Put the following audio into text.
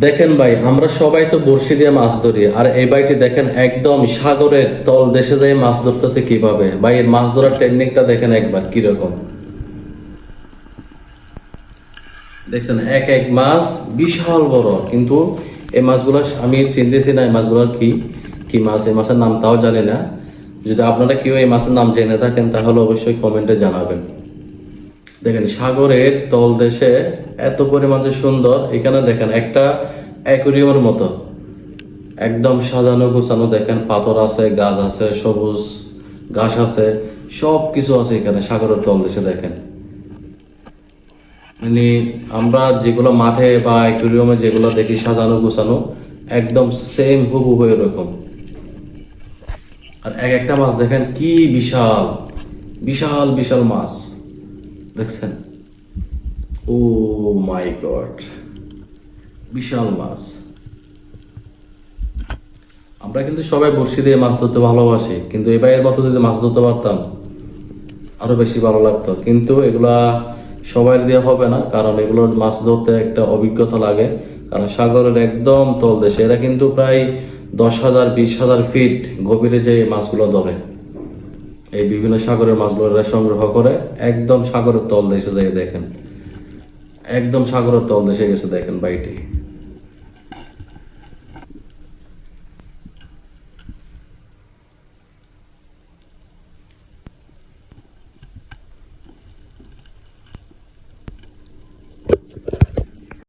দেখেন ভাই, আমরা সবাই তো বড়শি দিয়ে মাছ ধরি, আর এই ভাইটি দেখেন একদম সাগরের তল দেশে যাই মাছ ধরতেছে কিভাবে। ভাই এর মাছ ধরার টেকনিকটা দেখেন একবার কিরকম। দেখছেন এক এক মাছ বিশাল বড়, কিন্তু এই মাছগুলো আমি চিনতেছি না এই মাছগুলো কি কি মাছ, এই মাছের নাম তাও জানি না। যদি আপনারা কেউ এই মাছের নাম জেনে থাকেন তাহলে অবশ্যই কমেন্টে জানাবেন। দেখেন সাগরের তল দেশে এত পরিমাণ যে সুন্দর, এখানে দেখেন একটা অ্যাকুরিয়ামের মতো একদম সাজানো গোছানো। দেখেন পাথর আছে, গাছ আছে, সবুজ ঘাস আছে, সব কিছু আছে এখানে সাগরের তল দেশে। দেখেন মানে আমরা যেগুলো মাঠে বা অ্যাকুরিয়ামে যেগুলো দেখি সাজানো গোছানো, একদম সেম হুবহু এরকম। আর এক একটা মাছ দেখেন কি বিশাল বিশাল বিশাল মাছ দেখছেন। ও মাই গড, বিশাল মাছ। আমরা কিন্তু সবাই বড়শি দিয়ে মাছ ধরতে ভালোবাসি, কিন্তু এবারের মতো যদি মাছ ধরতে পারতাম আরো বেশি ভালো লাগতো। কিন্তু এগুলা সবাই দিয়ে হবে না, কারণ এগুলোর মাছ ধরতে একটা অভিজ্ঞতা লাগে। কারণ সাগরের একদম তল দেশে এরা কিন্তু প্রায় 10,000 20,000 ফিট গভীরে যে মাছগুলো ধরে, এই বিভিন্ন সাগরের মাছগুলো এরা সংগ্রহ করে একদম সাগরের তল দেশে যায়। দেখেন একদম সাগরের তল দেশে গেছে দেখেন বাইটি।